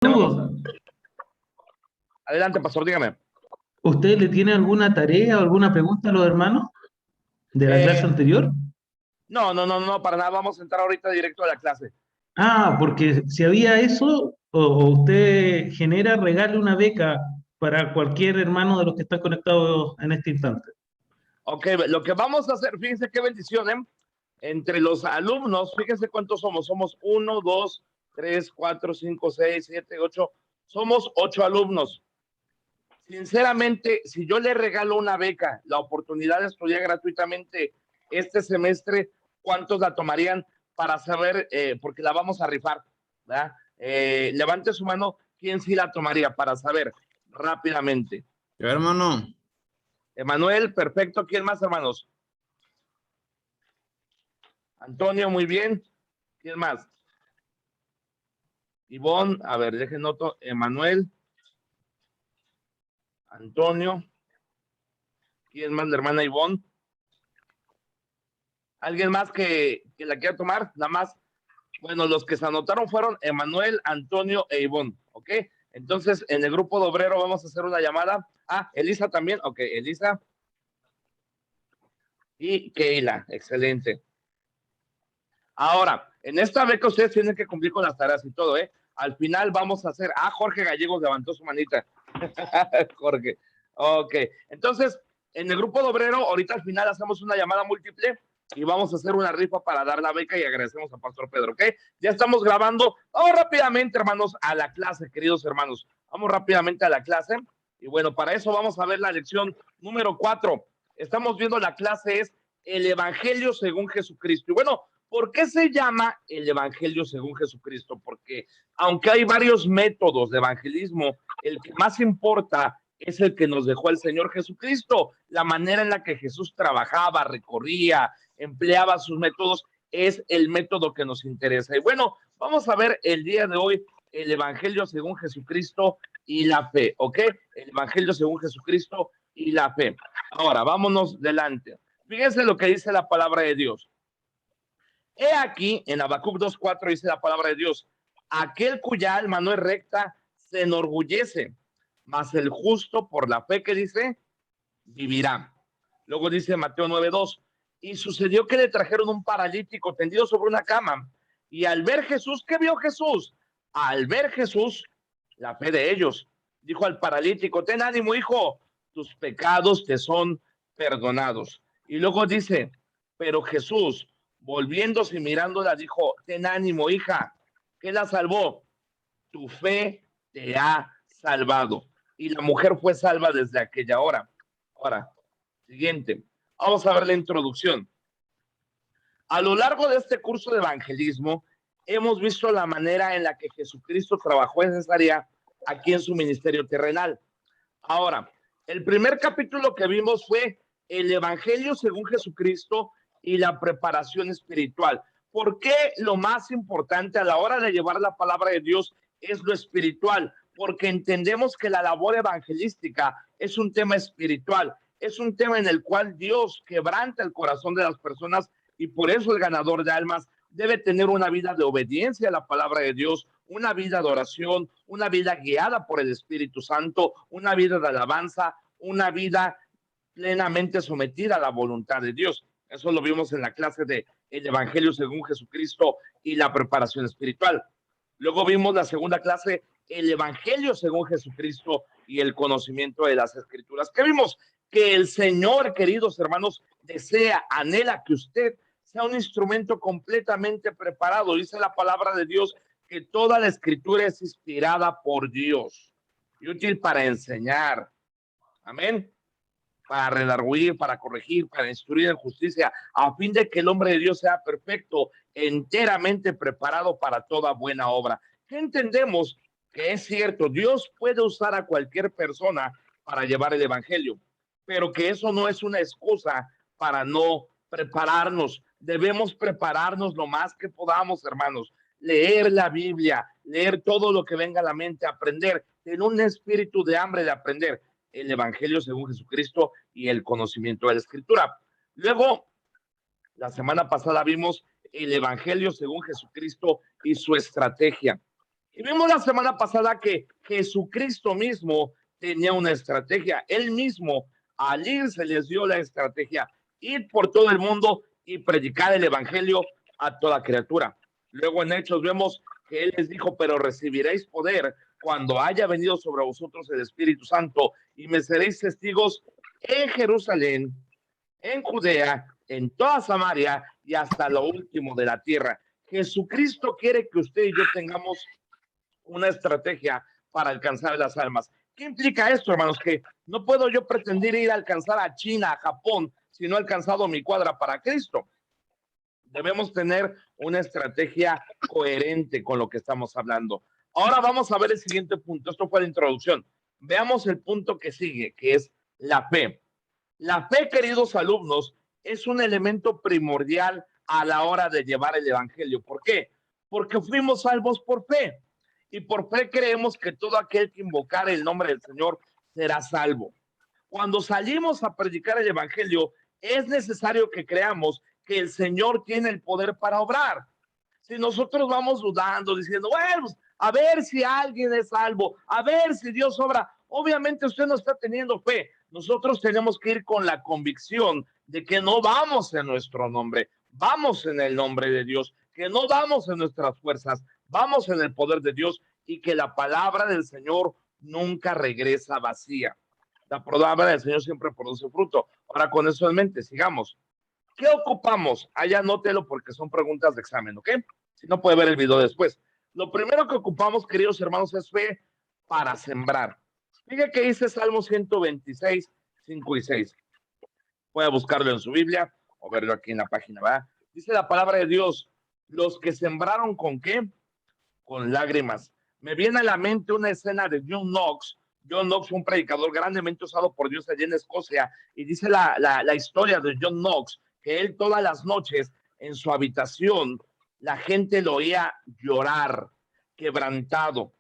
Vamos Saludos. adelante, pastor, dígame. ¿Usted le tiene alguna tarea o alguna pregunta a los hermanos de la clase Eh, anterior? no, para nada. Vamos a entrar ahorita directo a la clase. Porque si había eso, o usted genera, regale una beca para cualquier hermano de los que están conectados en este instante. Ok, lo que vamos a hacer, fíjense qué bendición, ¿eh? Entre los alumnos, fíjense cuántos somos. Somos 1, 2, 3, 4, 5, 6, 7, 8. Somos 8 alumnos. Sinceramente, si yo le regalo una beca, la oportunidad de estudiar gratuitamente este semestre, ¿cuántos la tomarían para saber? Porque la vamos a rifar, ¿verdad? Levante su mano, ¿quién sí la tomaría para saber rápidamente? Yo, hermano. Emanuel, perfecto. ¿Quién más, hermanos? Antonio, muy bien. ¿Quién más? Ivonne, a ver, dejen noto. Emanuel, Antonio. ¿Quién más, la hermana Ivonne? ¿Alguien más que la quiera tomar? Nada más. Bueno, los que se anotaron fueron Emanuel, Antonio e Ivonne, ¿ok? Entonces, en el grupo de obrero vamos a hacer una llamada. Ah, Elisa también, ok, Elisa y Keila, excelente. Ahora, en esta beca ustedes tienen que cumplir con las tareas y todo, ¿eh? Al final vamos a hacer, Jorge Gallegos levantó su manita. Jorge, ok. Entonces, en el grupo de obrero, ahorita al final hacemos una llamada múltiple y vamos a hacer una rifa para dar la beca y agradecemos a Pastor Pedro, ¿ok? Ya estamos grabando. Vamos rápidamente, hermanos, a la clase, queridos hermanos. Vamos rápidamente a la clase. Y bueno, para eso vamos a ver la lección número 4. Estamos viendo la clase es el Evangelio según Jesucristo. Y bueno, ¿por qué se llama el Evangelio según Jesucristo? Porque aunque hay varios métodos de evangelismo, el que más importa es el que nos dejó el Señor Jesucristo. La manera en la que Jesús trabajaba, recorría, empleaba sus métodos, es el método que nos interesa. Y bueno, vamos a ver el día de hoy el Evangelio según Jesucristo y la fe, ¿ok? El Evangelio según Jesucristo y la fe. Ahora, vámonos delante. Fíjense lo que dice la palabra de Dios. He aquí, en Habacuc 2:4 dice la palabra de Dios, aquel cuya alma no es recta se enorgullece, mas el justo por la fe que dice, vivirá. Luego dice Mateo 9:2, y sucedió que le trajeron un paralítico tendido sobre una cama, y al ver Jesús, ¿qué vio Jesús? Al ver Jesús, la fe de ellos, dijo al paralítico, ten ánimo, hijo, tus pecados te son perdonados. Y luego dice, pero Jesús, volviéndose y mirándola, dijo, ten ánimo, hija, ¿qué la salvó? Tu fe te ha salvado. Y la mujer fue salva desde aquella hora. Ahora, siguiente. Vamos a ver la introducción. A lo largo de este curso de evangelismo, hemos visto la manera en la que Jesucristo trabajó en esa área aquí en su ministerio terrenal. Ahora, el primer capítulo que vimos fue el Evangelio según Jesucristo y la preparación espiritual. ¿Por qué lo más importante a la hora de llevar la palabra de Dios es lo espiritual? Porque entendemos que la labor evangelística es un tema espiritual, es un tema en el cual Dios quebranta el corazón de las personas y por eso el ganador de almas debe tener una vida de obediencia a la palabra de Dios, una vida de oración, una vida guiada por el Espíritu Santo, una vida de alabanza, una vida plenamente sometida a la voluntad de Dios. Eso lo vimos en la clase de el Evangelio según Jesucristo y la preparación espiritual. Luego vimos la segunda clase, el Evangelio según Jesucristo y el conocimiento de las Escrituras. ¿Qué vimos? Que el Señor, queridos hermanos, desea, anhela que usted sea un instrumento completamente preparado. Dice la palabra de Dios que toda la escritura es inspirada por Dios y útil para enseñar. Amén. Para redarguir, para corregir, para instruir en justicia, a fin de que el hombre de Dios sea perfecto, enteramente preparado para toda buena obra. ¿Qué entendemos? Que es cierto, Dios puede usar a cualquier persona para llevar el evangelio, pero que eso no es una excusa para no prepararnos. Debemos prepararnos lo más que podamos, hermanos. Leer la Biblia, leer todo lo que venga a la mente, aprender, tener un espíritu de hambre de aprender el Evangelio según Jesucristo y el conocimiento de la Escritura. Luego, la semana pasada vimos el Evangelio según Jesucristo y su estrategia. Y vimos la semana pasada que Jesucristo mismo tenía una estrategia. Él mismo, al ir, se les dio la estrategia: ir por todo el mundo y predicar el evangelio a toda criatura. Luego en Hechos vemos que Él les dijo: pero recibiréis poder cuando haya venido sobre vosotros el Espíritu Santo, y me seréis testigos en Jerusalén, en Judea, en toda Samaria y hasta lo último de la tierra. Jesucristo quiere que usted y yo tengamos una estrategia para alcanzar las almas. ¿Qué implica esto, hermanos? Que no puedo yo pretender ir a alcanzar a China, a Japón, si no he alcanzado mi cuadra para Cristo. Debemos tener una estrategia coherente con lo que estamos hablando. Ahora vamos a ver el siguiente punto. Esto fue la introducción. Veamos el punto que sigue, que es la fe. La fe, queridos alumnos, es un elemento primordial a la hora de llevar el evangelio. ¿Por qué? Porque fuimos salvos por fe. Y por fe creemos que todo aquel que invocar el nombre del Señor será salvo. Cuando salimos a predicar el evangelio, es necesario que creamos que el Señor tiene el poder para obrar. Si nosotros vamos dudando, diciendo, bueno, pues, a ver si alguien es salvo, a ver si Dios obra, obviamente usted no está teniendo fe. Nosotros tenemos que ir con la convicción de que no vamos en nuestro nombre, vamos en el nombre de Dios, que no vamos en nuestras fuerzas, vamos en el poder de Dios, y que la palabra del Señor nunca regresa vacía. La palabra del Señor siempre produce fruto. Ahora, con eso en mente, sigamos. ¿Qué ocupamos? Allá anótelo porque son preguntas de examen, ¿ok? Si no, puede ver el video después. Lo primero que ocupamos, queridos hermanos, es fe para sembrar. Fíjate que dice Salmo 126, 5 y 6. Puede buscarlo en su Biblia o verlo aquí en la página, ¿verdad? Dice la palabra de Dios: los que sembraron, ¿con qué? Con lágrimas. Me viene a la mente una escena de John Knox. John Knox fue un predicador grandemente usado por Dios allí en Escocia, y dice la historia de John Knox que él todas las noches en su habitación la gente lo oía llorar, quebrantado,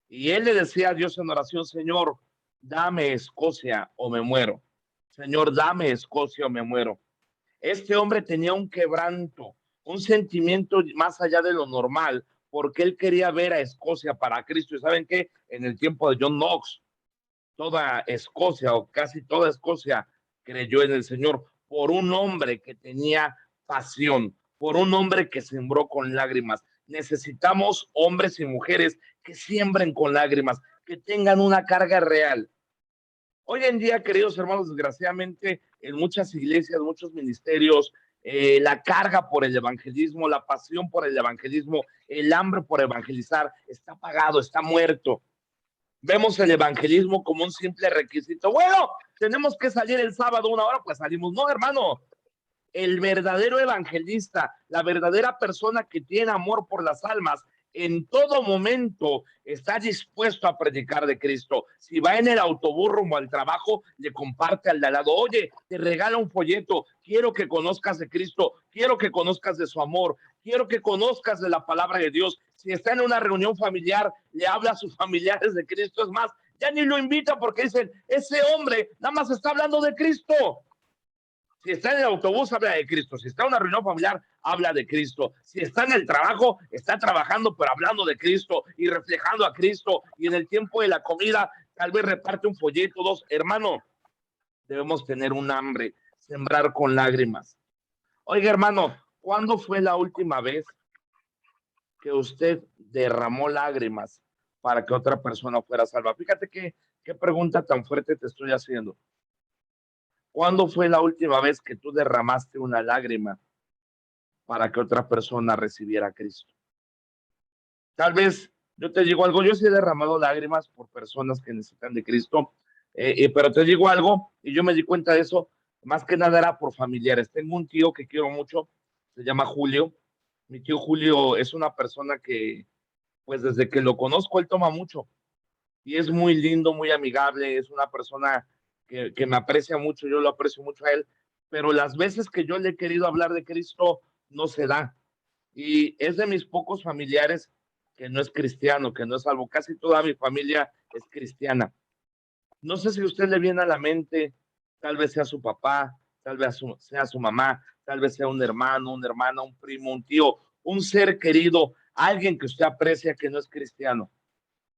y él le decía a Dios en oración: Señor, dame Escocia o me muero. Señor, dame Escocia o me muero. Este hombre tenía un quebranto, un sentimiento más allá de lo normal, porque él quería ver a Escocia para Cristo. ¿Y saben qué? En el tiempo de John Knox, toda Escocia o casi toda Escocia creyó en el Señor por un hombre que tenía pasión, por un hombre que sembró con lágrimas. Necesitamos hombres y mujeres que siembren con lágrimas, que tengan una carga real. Hoy en día, queridos hermanos, desgraciadamente, en muchas iglesias, muchos ministerios, la carga por el evangelismo, la pasión por el evangelismo, el hambre por evangelizar está apagado, está muerto. Vemos el evangelismo como un simple requisito. Bueno, tenemos que salir el sábado 1 hora, pues salimos. No, hermano. El verdadero evangelista, la verdadera persona que tiene amor por las almas, en todo momento está dispuesto a predicar de Cristo. Si va en el autobús rumbo al trabajo, le comparte al de al lado: oye, te regala un folleto, quiero que conozcas de Cristo, quiero que conozcas de su amor, quiero que conozcas de la palabra de Dios. Si está en una reunión familiar, le habla a sus familiares de Cristo. Es más, ya ni lo invita porque dicen: ese hombre nada más está hablando de Cristo. Si está en el autobús, habla de Cristo. Si está en una reunión familiar, habla de Cristo. Si está en el trabajo, está trabajando, pero hablando de Cristo y reflejando a Cristo. Y en el tiempo de la comida, tal vez reparte un folleto, dos. Hermano, debemos tener un hambre, sembrar con lágrimas. Oiga, hermano, ¿cuándo fue la última vez que usted derramó lágrimas para que otra persona fuera salva? Fíjate qué pregunta tan fuerte te estoy haciendo. ¿Cuándo fue la última vez que tú derramaste una lágrima para que otra persona recibiera a Cristo? Tal vez yo te digo algo: yo sí he derramado lágrimas por personas que necesitan de Cristo, pero te digo algo, y yo me di cuenta de eso, más que nada era por familiares. Tengo un tío que quiero mucho, se llama Julio. Mi tío Julio es una persona que, pues desde que lo conozco, él toma mucho, y es muy lindo, muy amigable, es una persona que me aprecia mucho, yo lo aprecio mucho a él, pero las veces que yo le he querido hablar de Cristo no se da. Y es de mis pocos familiares que no es cristiano, que no es salvo. Casi toda mi familia es cristiana. No sé si a usted le viene a la mente, tal vez sea su papá, tal vez sea su mamá, tal vez sea un hermano, una hermana, un primo, un tío, un ser querido alguien que usted aprecia que no es cristiano.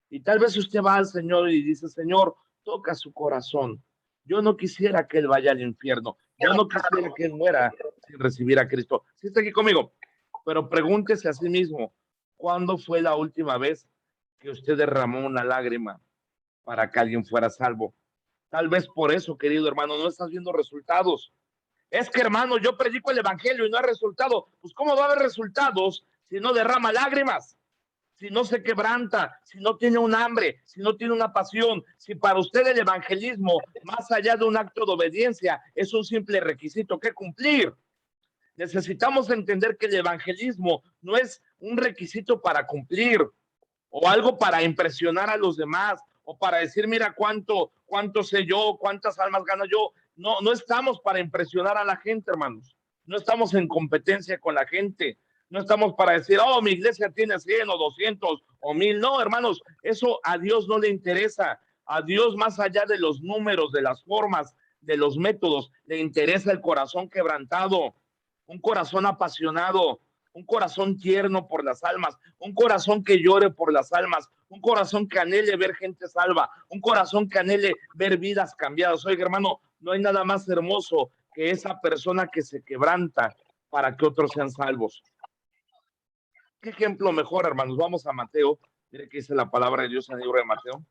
Y tal vez usted va al Señor y dice, Señor, toca su corazón. Yo no quisiera que él vaya al infierno. Yo no quisiera que él muera sin recibir a Cristo. Sí está aquí conmigo. Pero pregúntese a sí mismo, ¿cuándo fue la última vez que usted derramó una lágrima para que alguien fuera salvo? Tal vez por eso, querido hermano, no estás viendo resultados. Es que, hermano, yo predico el evangelio y no hay resultado. Pues, ¿cómo va a haber resultados si no derrama lágrimas? Si no se quebranta, si no tiene un hambre, si no tiene una pasión, si para usted el evangelismo, más allá de un acto de obediencia, es un simple requisito que cumplir. Necesitamos entender que el evangelismo no es un requisito para cumplir o algo para impresionar a los demás o para decir, mira cuánto sé yo, cuántas almas gano yo. No, no estamos para impresionar a la gente, hermanos. No estamos en competencia con la gente. No estamos para decir, oh, mi iglesia tiene 100 o 200 o 1000. No, hermanos, eso a Dios no le interesa. A Dios, más allá de los números, de las formas, de los métodos, le interesa el corazón quebrantado, un corazón apasionado, un corazón tierno por las almas, un corazón que llore por las almas, un corazón que anhele ver gente salva, un corazón que anhele ver vidas cambiadas. Oiga, hermano, no hay nada más hermoso que esa persona que se quebranta para que otros sean salvos. ¿Qué ejemplo mejor, hermanos? Vamos a Mateo. Mire que dice la palabra de Dios en el libro de Mateo.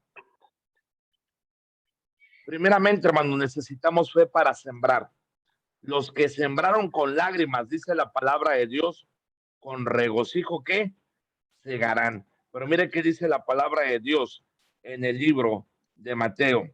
Primeramente, hermanos, necesitamos fe para sembrar. Los que sembraron con lágrimas, dice la palabra de Dios, con regocijo, ¿qué? Segarán. Pero mire qué dice la palabra de Dios en el libro de Mateo.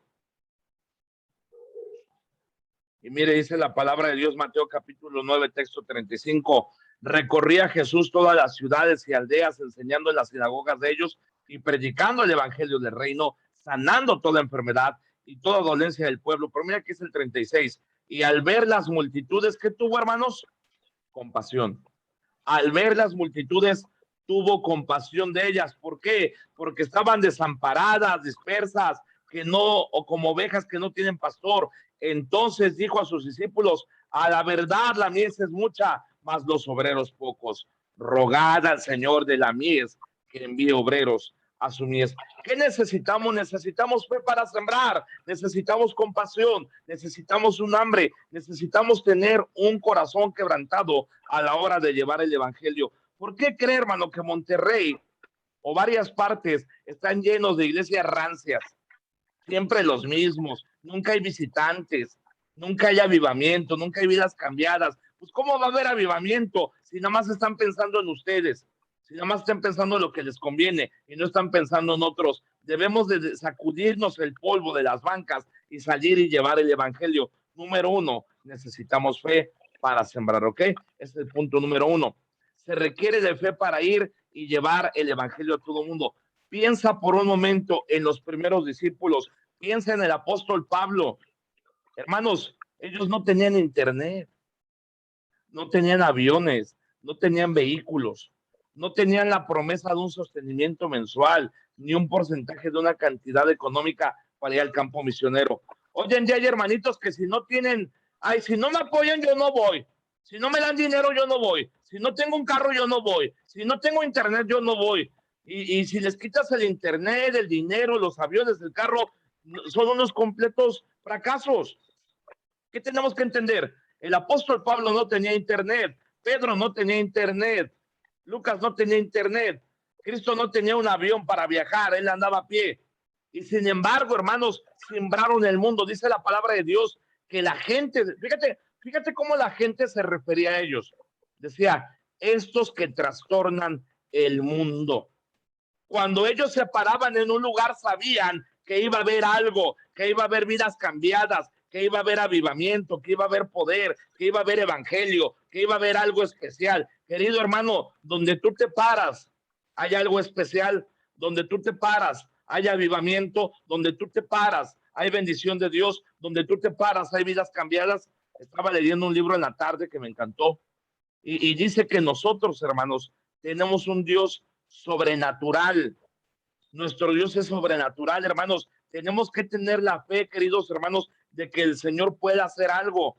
Y mire, dice la palabra de Dios, Mateo capítulo 9, texto 35. Recorría Jesús todas las ciudades y aldeas, enseñando en las sinagogas de ellos y predicando el evangelio del reino, sanando toda enfermedad y toda dolencia del pueblo. Pero mira que es el 36. Y al ver las multitudes, ¿qué tuvo, hermanos? Compasión. Al ver las multitudes, tuvo compasión de ellas. ¿Por qué? Porque estaban desamparadas, dispersas, que no, o como ovejas que no tienen pastor. Entonces dijo a sus discípulos, a la verdad la mies es mucha, mas los obreros pocos. Rogad al Señor de la mies que envíe obreros a su mies. ¿Qué necesitamos? Necesitamos fe para sembrar, necesitamos compasión, necesitamos un hambre, necesitamos tener un corazón quebrantado a la hora de llevar el evangelio. ¿Por qué cree, hermano, que Monterrey o varias partes están llenos de iglesias rancias? Siempre los mismos, nunca hay visitantes, nunca hay avivamiento, nunca hay vidas cambiadas. Pues ¿cómo va a haber avivamiento si nada más están pensando en ustedes? Si nada más están pensando en lo que les conviene y no están pensando en otros. Debemos de sacudirnos el polvo de las bancas y salir y llevar el evangelio. Número uno, necesitamos fe para sembrar, ¿ok? Ese es el punto número uno. Se requiere de fe para ir y llevar el evangelio a todo el mundo. Piensa por un momento en los primeros discípulos, piensa en el apóstol Pablo. Hermanos, ellos no tenían internet, no tenían aviones, no tenían vehículos, no tenían la promesa de un sostenimiento mensual, ni un porcentaje de una cantidad económica para ir al campo misionero. Hoy en día hay hermanitos que si no tienen, ay, si no me apoyan, yo no voy. Si no me dan dinero, yo no voy. Si no tengo un carro, yo no voy. Si no tengo internet, yo no voy. Y si les quitas el internet, el dinero, los aviones, el carro, son unos completos fracasos. ¿Qué tenemos que entender? El apóstol Pablo no tenía internet, Pedro no tenía internet, Lucas no tenía internet, Cristo no tenía un avión para viajar, él andaba a pie. Y sin embargo, hermanos, sembraron el mundo. Dice la palabra de Dios que la gente, fíjate cómo la gente se refería a ellos. Decía, estos que trastornan el mundo. Cuando ellos se paraban en un lugar, sabían que iba a haber algo, que iba a haber vidas cambiadas, que iba a haber avivamiento, que iba a haber poder, que iba a haber evangelio, que iba a haber algo especial. Querido hermano, donde tú te paras, hay algo especial. Donde tú te paras, hay avivamiento. Donde tú te paras, hay bendición de Dios. Donde tú te paras, hay vidas cambiadas. Estaba leyendo un libro en la tarde que me encantó. Y dice que nosotros, hermanos, tenemos un Dios sobrenatural. Nuestro Dios es sobrenatural, hermanos. Tenemos que tener la fe, queridos hermanos, de que el Señor pueda hacer algo.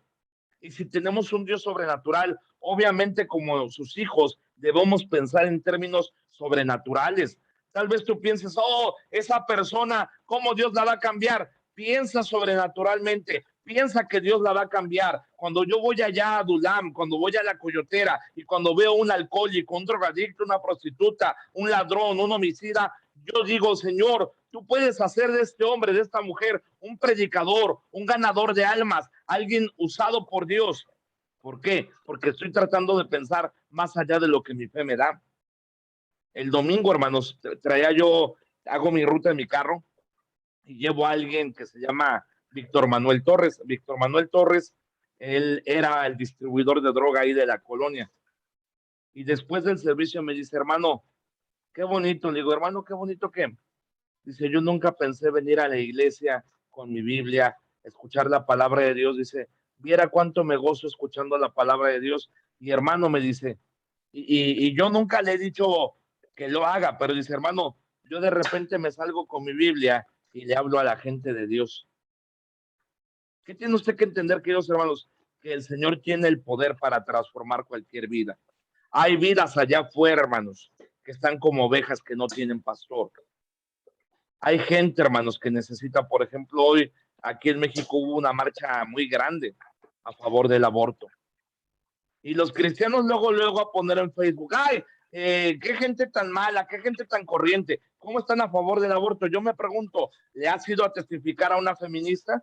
Y si tenemos un Dios sobrenatural, obviamente como sus hijos debemos pensar en términos sobrenaturales. Tal vez tú pienses, oh, esa persona, ¿cómo Dios la va a cambiar? Piensa sobrenaturalmente, piensa que Dios la va a cambiar. Cuando yo voy allá a Dulam, cuando voy a la Coyotera y cuando veo un alcohólico, un drogadicto, una prostituta, un ladrón, un homicida, yo digo, Señor, tú puedes hacer de este hombre, de esta mujer, un predicador, un ganador de almas, alguien usado por Dios. ¿Por qué? Porque estoy tratando de pensar más allá de lo que mi fe me da. El domingo, hermanos, hago mi ruta en mi carro y llevo a alguien que se llama Víctor Manuel Torres. Víctor Manuel Torres, él era el distribuidor de droga ahí de la colonia. Y después del servicio me dice, hermano, qué bonito. Le digo, hermano, qué bonito que. Dice, yo nunca pensé venir a la iglesia con mi Biblia, escuchar la palabra de Dios. Dice, viera cuánto me gozo escuchando la palabra de Dios. Y hermano me dice, y yo nunca le he dicho que lo haga, pero dice, hermano, yo de repente me salgo con mi Biblia y le hablo a la gente de Dios. ¿Qué tiene usted que entender, queridos hermanos? Que el Señor tiene el poder para transformar cualquier vida. Hay vidas allá afuera, hermanos, que están como ovejas que no tienen pastor. Hay gente, hermanos, que necesita, por ejemplo, hoy aquí en México hubo una marcha muy grande a favor del aborto. Y los cristianos luego a poner en Facebook, ay, qué gente tan mala, qué gente tan corriente, ¿cómo están a favor del aborto? Yo me pregunto, ¿le has ido a testificar a una feminista?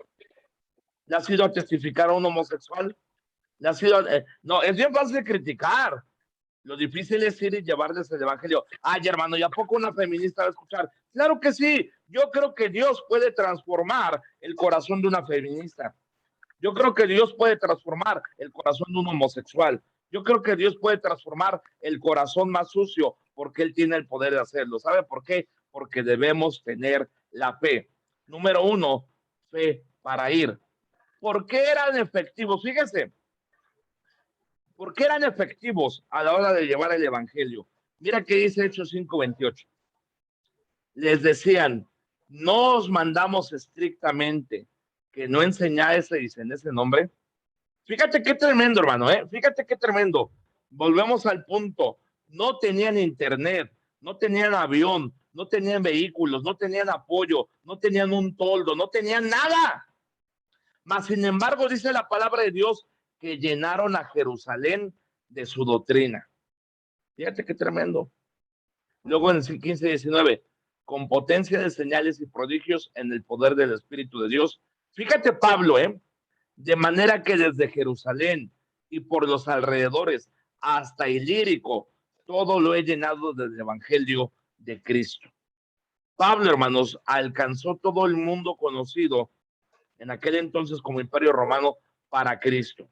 ¿Le has ido a testificar a un homosexual? ¿Le has ido no, es bien fácil de criticar. Lo difícil es ir y llevarles el evangelio. Ay, hermano, ¿y a poco una feminista va a escuchar? Claro que sí. Yo creo que Dios puede transformar el corazón de una feminista. Yo creo que Dios puede transformar el corazón de un homosexual. Yo creo que Dios puede transformar el corazón más sucio porque Él tiene el poder de hacerlo. ¿Sabe por qué? Porque debemos tener la fe. Número uno, fe para ir. ¿Por qué eran efectivos? Fíjese, ¿por qué eran efectivos a la hora de llevar el evangelio? Mira qué dice Hechos 5:28. Les decían, no os mandamos estrictamente que no enseñáis en ese nombre. Fíjate qué tremendo, hermano, ¿eh? Fíjate qué tremendo. Volvemos al punto. No tenían internet, no tenían avión, no tenían vehículos, no tenían apoyo, no tenían un toldo, no tenían nada. Mas, sin embargo, dice la palabra de Dios que llenaron a Jerusalén de su doctrina. Fíjate qué tremendo. Luego en el 15:19, con potencia de señales y prodigios en el poder del Espíritu de Dios. Fíjate Pablo, de manera que desde Jerusalén y por los alrededores hasta Ilírico, todo lo he llenado del Evangelio de Cristo. Pablo, hermanos, alcanzó todo el mundo conocido en aquel entonces como Imperio Romano para Cristo.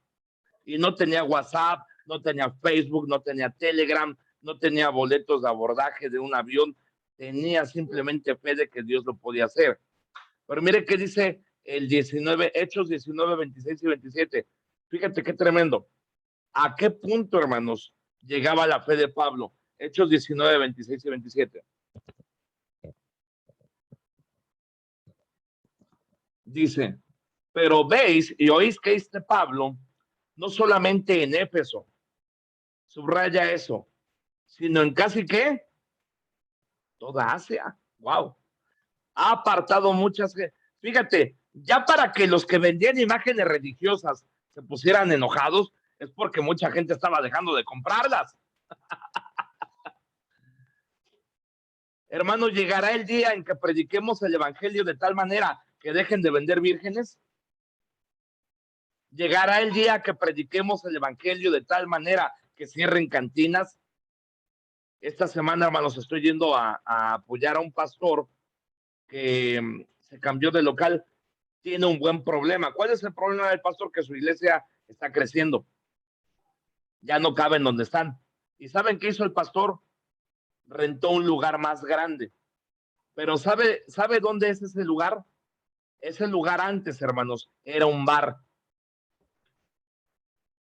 Y no tenía WhatsApp, no tenía Facebook, no tenía Telegram, no tenía boletos de abordaje de un avión, tenía simplemente fe de que Dios lo podía hacer. Pero mire qué dice el 19, Hechos 19, 26 y 27. Fíjate qué tremendo. ¿A qué punto, hermanos, llegaba la fe de Pablo? Hechos 19, 26 y 27. Dice, pero veis y oís que este Pablo, no solamente en Éfeso, subraya eso, sino en casi que toda Asia. Wow. Ha apartado muchas. Fíjate, ya para que los que vendían imágenes religiosas se pusieran enojados, es porque mucha gente estaba dejando de comprarlas. Hermanos, llegará el día en que prediquemos el evangelio de tal manera que dejen de vender vírgenes. Llegará el día que prediquemos el evangelio de tal manera que cierren cantinas. Esta semana, hermanos, estoy yendo a apoyar a un pastor que se cambió de local. Tiene un buen problema. ¿Cuál es el problema del pastor? Que su iglesia está creciendo. Ya no caben donde están. ¿Y saben qué hizo el pastor? Rentó un lugar más grande. Pero ¿sabe dónde es ese lugar? Ese lugar antes, hermanos, era un bar,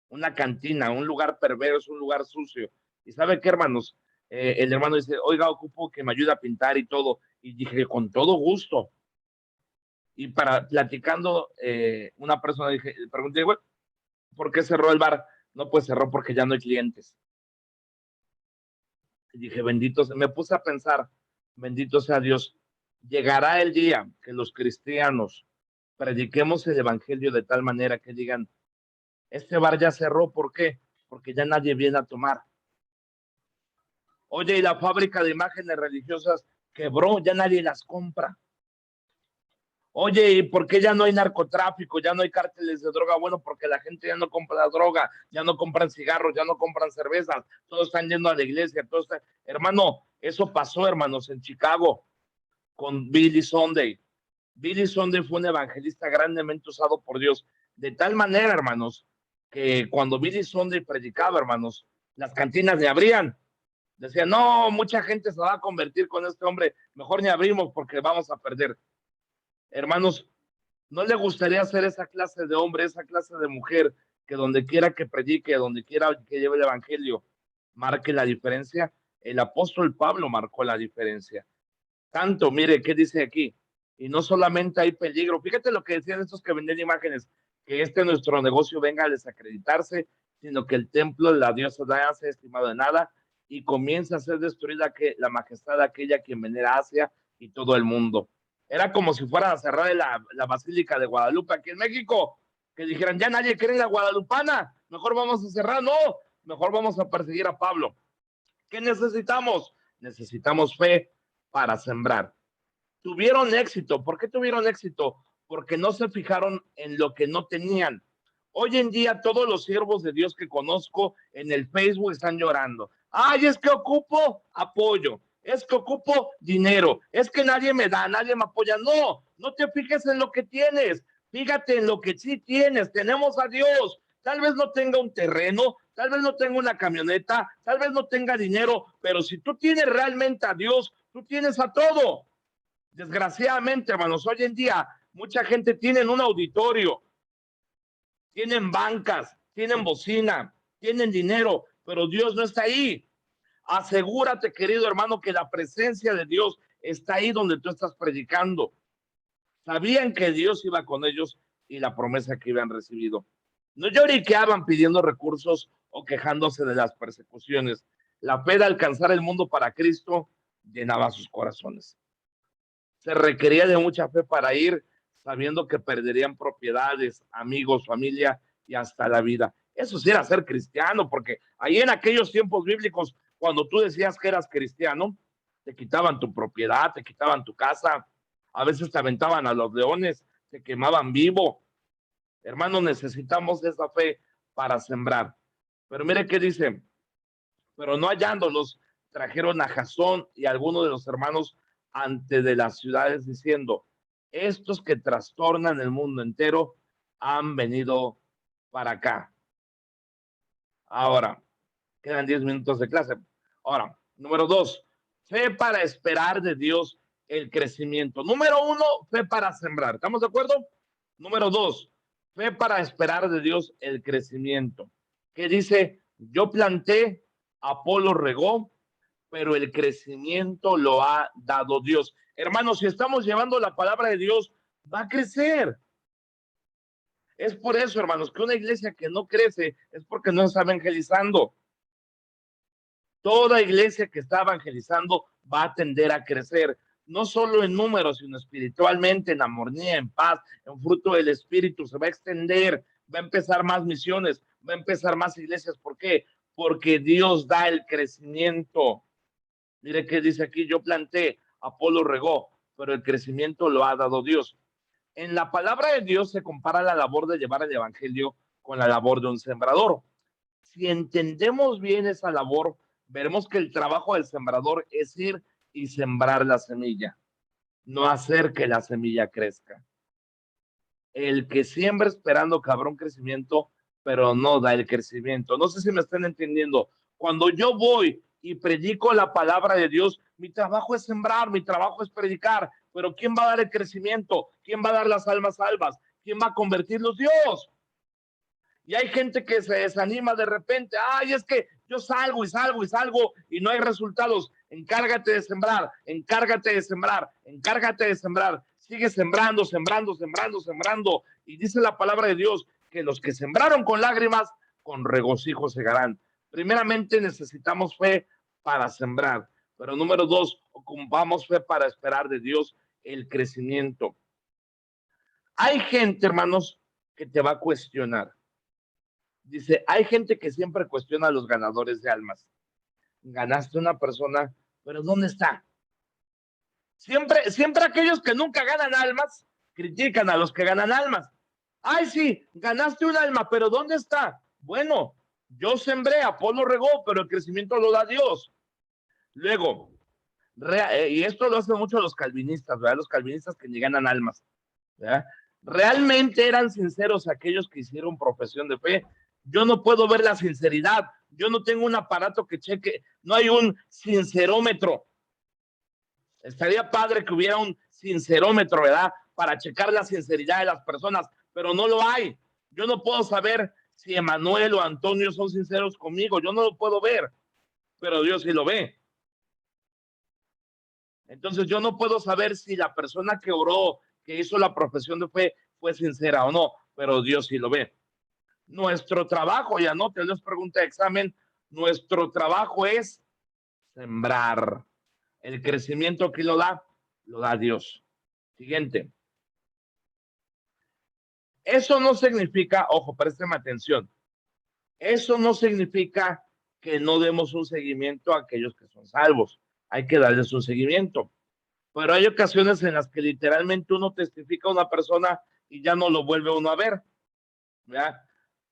una cantina, un lugar perverso, un lugar sucio. ¿Y sabe qué, hermanos? El hermano dice, oiga, ocupo que me ayude a pintar y todo. Y dije, con todo gusto. Y platicando, una persona pregunté, bueno, ¿por qué cerró el bar? No, pues cerró porque ya no hay clientes. Y dije, me puse a pensar, bendito sea Dios, llegará el día que los cristianos prediquemos el evangelio de tal manera que digan, este bar ya cerró, ¿por qué? Porque ya nadie viene a tomar. Oye, y la fábrica de imágenes religiosas quebró, ya nadie las compra. Oye, ¿y por qué ya no hay narcotráfico? Ya no hay cárteles de droga. Bueno, porque la gente ya no compra droga, ya no compran cigarros, ya no compran cervezas, todos están yendo a la iglesia, todos están... Hermano, eso pasó, hermanos, en Chicago con Billy Sunday. Billy Sunday fue un evangelista grandemente usado por Dios, de tal manera, hermanos, que cuando Billy Sunday predicaba, hermanos, las cantinas le abrían. Decían, no, mucha gente se va a convertir con este hombre, mejor ni abrimos porque vamos a perder. Hermanos, ¿no le gustaría ser esa clase de hombre, esa clase de mujer, que donde quiera que predique, donde quiera que lleve el evangelio, marque la diferencia? El apóstol Pablo marcó la diferencia. Tanto, mire, ¿qué dice aquí? Y no solamente hay peligro, fíjate lo que decían estos que venden imágenes, que nuestro negocio venga a desacreditarse, sino que el templo de la diosa Diana sea estimado de nada y comienza a ser destruida la majestad de aquella quien venera Asia y todo el mundo. Era como si fueran a cerrar la Basílica de Guadalupe aquí en México, que dijeran, ya nadie cree en la guadalupana, mejor vamos a cerrar, no, mejor vamos a perseguir a Pablo. ¿Qué necesitamos? Necesitamos fe para sembrar. Tuvieron éxito. ¿Por qué tuvieron éxito? Porque no se fijaron en lo que no tenían. Hoy en día todos los siervos de Dios que conozco en el Facebook están llorando. Ay, es que ocupo apoyo, es que ocupo dinero, es que nadie me da, nadie me apoya. No, no te fijes en lo que tienes, fíjate en lo que sí tienes. Tenemos a Dios. Tal vez no tenga un terreno, tal vez no tenga una camioneta, tal vez no tenga dinero, pero si tú tienes realmente a Dios, tú tienes a todo. Desgraciadamente, hermanos, hoy en día mucha gente tiene un auditorio, tienen bancas, tienen bocina, tienen dinero, pero Dios no está ahí. Asegúrate, querido hermano, que la presencia de Dios está ahí donde tú estás predicando. Sabían que Dios iba con ellos y la promesa que habían recibido. No lloriqueaban pidiendo recursos o quejándose de las persecuciones. La fe de alcanzar el mundo para Cristo llenaba sus corazones. Se requería de mucha fe para ir, sabiendo que perderían propiedades, amigos, familia y hasta la vida. Eso sí era ser cristiano, porque ahí en aquellos tiempos bíblicos, cuando tú decías que eras cristiano, te quitaban tu propiedad, te quitaban tu casa, a veces te aventaban a los leones, te quemaban vivo. Hermanos, necesitamos esa fe para sembrar. Pero mire qué dice, pero no hallándolos, trajeron a Jasón y a algunos de los hermanos ante de las ciudades diciendo, estos que trastornan el mundo entero han venido para acá. Ahora, quedan 10 minutos de clase. Ahora, número 2, fe para esperar de Dios el crecimiento. Número 1, fe para sembrar. ¿Estamos de acuerdo? Número 2, fe para esperar de Dios el crecimiento. ¿Qué dice? Yo planté, Apolo regó, pero el crecimiento lo ha dado Dios. Hermanos, si estamos llevando la palabra de Dios, va a crecer. Es por eso, hermanos, que una iglesia que no crece es porque no está evangelizando. Toda iglesia que está evangelizando va a tender a crecer, no solo en números, sino espiritualmente, en armonía, en paz, en fruto del Espíritu. Se va a extender, va a empezar más misiones, va a empezar más iglesias. ¿Por qué? Porque Dios da el crecimiento. Mire qué dice aquí, yo planté, Apolo regó, pero el crecimiento lo ha dado Dios. En la palabra de Dios se compara la labor de llevar el evangelio con la labor de un sembrador. Si entendemos bien esa labor, veremos que el trabajo del sembrador es ir y sembrar la semilla, no hacer que la semilla crezca. El que siembra esperando que habrá un crecimiento, pero no da el crecimiento. No sé si me están entendiendo. Cuando yo voy y predico la palabra de Dios, mi trabajo es sembrar, mi trabajo es predicar, pero ¿quién va a dar el crecimiento? ¿Quién va a dar las almas salvas? ¿Quién va a convertirlos? Dios. Y hay gente que se desanima de repente. Ay, es que yo salgo y salgo y salgo y no hay resultados. Encárgate de sembrar, encárgate de sembrar, encárgate de sembrar. Sigue sembrando, sembrando, sembrando, sembrando. Y dice la palabra de Dios que los que sembraron con lágrimas, con regocijo segarán. Primeramente necesitamos fe para sembrar. Pero número 2, ocupamos fe para esperar de Dios el crecimiento. Hay gente, hermanos, que te va a cuestionar. Dice, hay gente que siempre cuestiona a los ganadores de almas. Ganaste una persona, pero ¿dónde está? Siempre aquellos que nunca ganan almas critican a los que ganan almas. Ay, sí, ganaste un alma, pero ¿dónde está? Bueno, yo sembré, Apolo regó, pero el crecimiento lo da Dios. Luego, y esto lo hacen mucho los calvinistas, ¿verdad? Los calvinistas que ni ganan almas, ¿verdad? ¿Realmente eran sinceros aquellos que hicieron profesión de fe? Yo no puedo ver la sinceridad. Yo no tengo un aparato que cheque, no hay un sincerómetro. Estaría padre que hubiera un sincerómetro, ¿verdad? Para checar la sinceridad de las personas, pero no lo hay. Yo no puedo saber si Emanuel o Antonio son sinceros conmigo. Yo no lo puedo ver, pero Dios sí lo ve. Entonces yo no puedo saber si la persona que oró, que hizo la profesión de fe, fue sincera o no, pero Dios sí lo ve. Nuestro trabajo, ya no te les pregunté de examen, nuestro trabajo es sembrar. El crecimiento que lo da Dios. Siguiente. Eso no significa, ojo, présteme atención, eso no significa que no demos un seguimiento a aquellos que son salvos. Hay que darles un seguimiento. Pero hay ocasiones en las que literalmente uno testifica a una persona y ya no lo vuelve uno a ver, ¿verdad?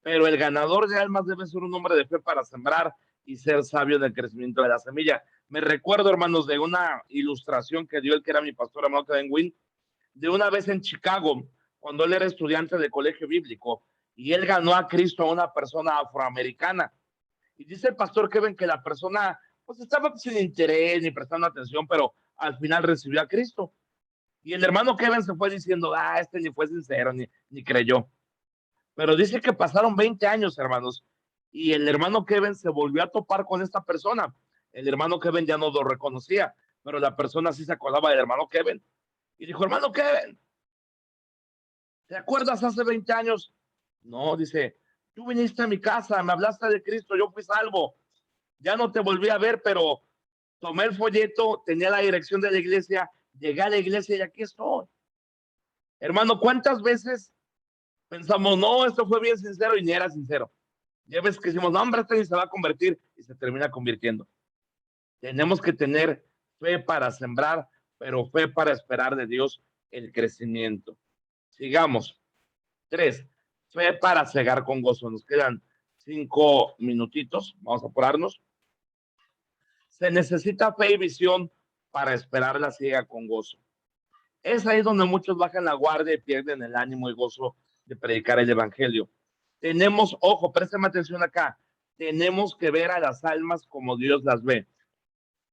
Pero el ganador de almas debe ser un hombre de fe para sembrar y ser sabio en el crecimiento de la semilla. Me recuerdo, hermanos, de una ilustración que dio el que era mi pastor, hermano Kevin Wynn, de una vez en Chicago, cuando él era estudiante de colegio bíblico, y él ganó a Cristo a una persona afroamericana. Y dice el pastor Kevin que la persona pues estaba sin interés ni prestando atención, pero al final recibió a Cristo. Y el hermano Kevin se fue diciendo, este ni fue sincero, ni creyó. Pero dice que pasaron 20 años, hermanos, y el hermano Kevin se volvió a topar con esta persona. El hermano Kevin ya no lo reconocía, pero la persona sí se acordaba del hermano Kevin. Y dijo, hermano Kevin, ¿te acuerdas hace 20 años? No, dice, tú viniste a mi casa, me hablaste de Cristo, yo fui salvo. Ya no te volví a ver, pero tomé el folleto, tenía la dirección de la iglesia, llegué a la iglesia y aquí estoy. Hermano, ¿cuántas veces pensamos, no, esto fue bien sincero y ni era sincero? Ya ves que decimos, no, hombre, este ni se va a convertir y se termina convirtiendo. Tenemos que tener fe para sembrar, pero fe para esperar de Dios el crecimiento. Sigamos. 3, fe para cegar con gozo. Nos quedan 5 minutitos. Vamos a apurarnos. Se necesita fe y visión para esperar la ciega con gozo. Es ahí donde muchos bajan la guardia y pierden el ánimo y gozo de predicar el evangelio. Tenemos, ojo, préstame atención acá, tenemos que ver a las almas como Dios las ve.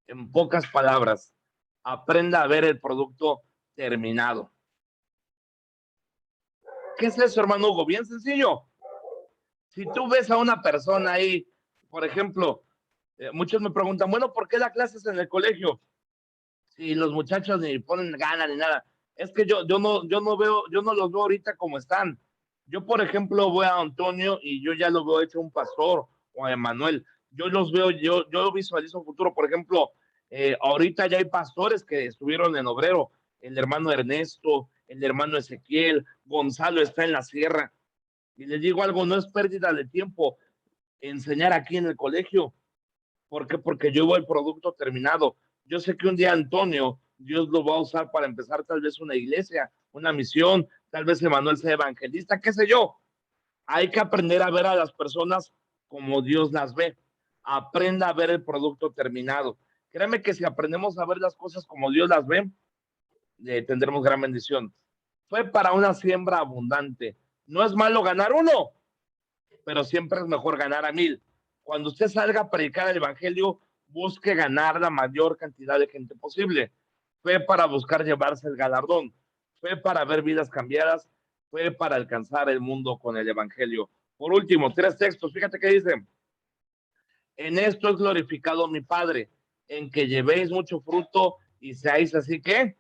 En pocas palabras, aprenda a ver el producto terminado. ¿Qué es eso, hermano Hugo? Bien sencillo. Si tú ves a una persona ahí, por ejemplo, muchos me preguntan, bueno, ¿por qué da clases en el colegio? Si los muchachos ni ponen ganas ni nada. Es que yo no los veo ahorita como están. Yo, por ejemplo, voy a Antonio y yo ya lo veo hecho un pastor, o a Emanuel. Yo los veo, yo visualizo un futuro. Por ejemplo, ahorita ya hay pastores que estuvieron en Obrero, el hermano Ernesto, el hermano Ezequiel, Gonzalo está en la sierra. Y les digo algo, no es pérdida de tiempo enseñar aquí en el colegio. ¿Por qué? Porque yo veo el producto terminado. Yo sé que un día Antonio, Dios lo va a usar para empezar tal vez una iglesia, una misión, tal vez Emanuel sea evangelista, qué sé yo. Hay que aprender a ver a las personas como Dios las ve. Aprenda a ver el producto terminado. Créeme que si aprendemos a ver las cosas como Dios las ve, tendremos gran bendición. Fue para una siembra abundante. No es malo ganar uno, pero siempre es mejor ganar a 1000. Cuando usted salga a predicar el evangelio, busque ganar la mayor cantidad de gente posible. Fue para buscar llevarse el galardón, fue para ver vidas cambiadas, fue para alcanzar el mundo con el evangelio. Por último, 3 textos, fíjate que dice, en esto es glorificado mi Padre, en que llevéis mucho fruto y seáis así que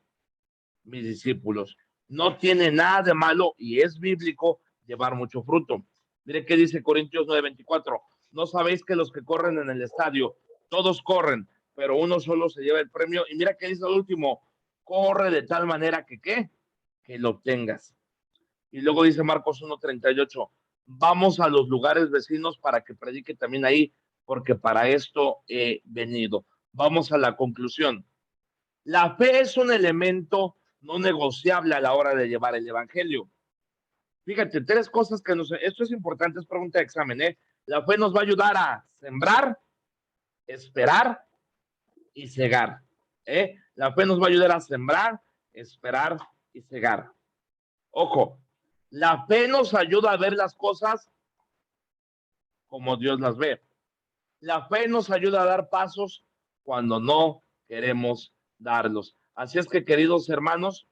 mis discípulos. No tiene nada de malo y es bíblico llevar mucho fruto. Mire qué dice Corintios 9:24. ¿No sabéis que los que corren en el estadio, todos corren, pero uno solo se lleva el premio. Y mira que dice el último, corre de tal manera que, ¿qué? Que lo obtengas. Y luego dice Marcos 1:38, vamos a los lugares vecinos para que predique también ahí, porque para esto he venido. Vamos a la conclusión. La fe es un elemento no negociable a la hora de llevar el evangelio. Fíjate, tres cosas que esto es importante, es pregunta de examen, ¿eh? La fe nos va a ayudar a sembrar, esperar y cegar, ¿eh? La fe nos va a ayudar a sembrar, esperar y cegar. Ojo, la fe nos ayuda a ver las cosas como Dios las ve. La fe nos ayuda a dar pasos cuando no queremos darlos. Así es que, queridos hermanos,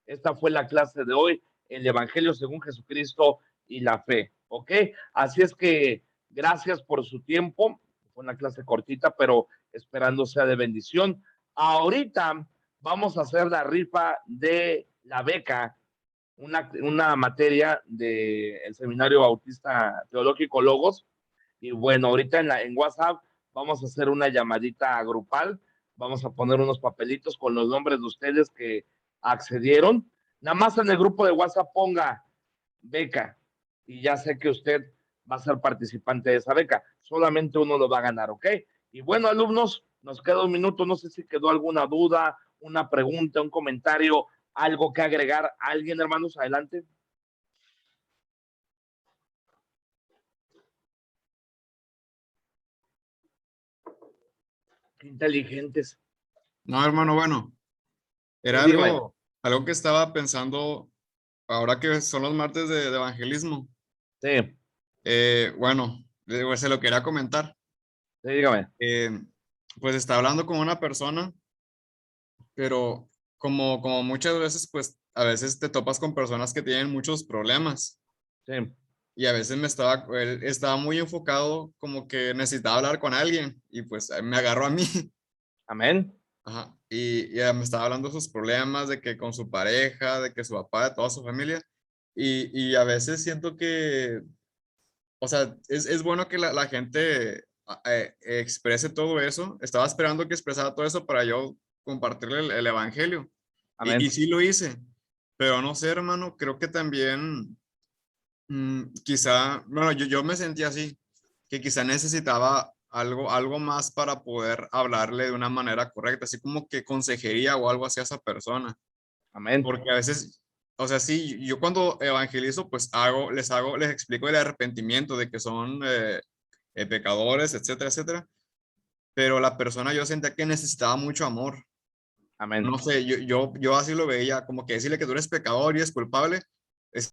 esta fue la clase de hoy, el Evangelio según Jesucristo y la fe, ¿ok? Así es que gracias por su tiempo. Fue una clase cortita, pero esperando sea de bendición. Ahorita vamos a hacer la rifa de la beca, una materia del Seminario Bautista Teológico Logos. Y bueno, ahorita en WhatsApp vamos a hacer una llamadita grupal. Vamos a poner unos papelitos con los nombres de ustedes que accedieron. Nada más en el grupo de WhatsApp ponga beca y ya sé que usted va a ser participante de esa beca. Solamente uno lo va a ganar, ¿ok? Y bueno, alumnos, nos queda un minuto. No sé si quedó alguna duda, una pregunta, un comentario, algo que agregar. ¿Alguien, hermanos? Adelante. Qué inteligentes. No, hermano, bueno, era Dígame. algo que estaba pensando ahora que son los martes de evangelismo. Sí, Bueno, se lo quería comentar. sí, dígame. Pues estaba hablando con una persona, pero como muchas veces, pues a veces te topas con personas que tienen muchos problemas. Sí, Y a veces él estaba muy enfocado como que necesitaba hablar con alguien y pues me agarró a mí. amén. Ajá. Y ya me estaba hablando de sus problemas, de que con su pareja, de que su papá, de toda su familia. Y a veces siento que, o sea, es bueno que la gente exprese todo eso. Estaba esperando que expresara todo eso para yo compartirle el evangelio. Y Amén. sí lo hice. Pero no sé, hermano, creo que también quizá, bueno, yo me sentía así, que quizá necesitaba algo más para poder hablarle de una manera correcta, así como que consejería o algo así a esa persona. Amén. Porque a veces, o sea, sí, yo cuando evangelizo, pues les explico el arrepentimiento de que son pecadores, etcétera, etcétera. Pero la persona yo sentía que necesitaba mucho amor. Amén. No sé, yo así lo veía, como que decirle que tú eres pecador y es culpable,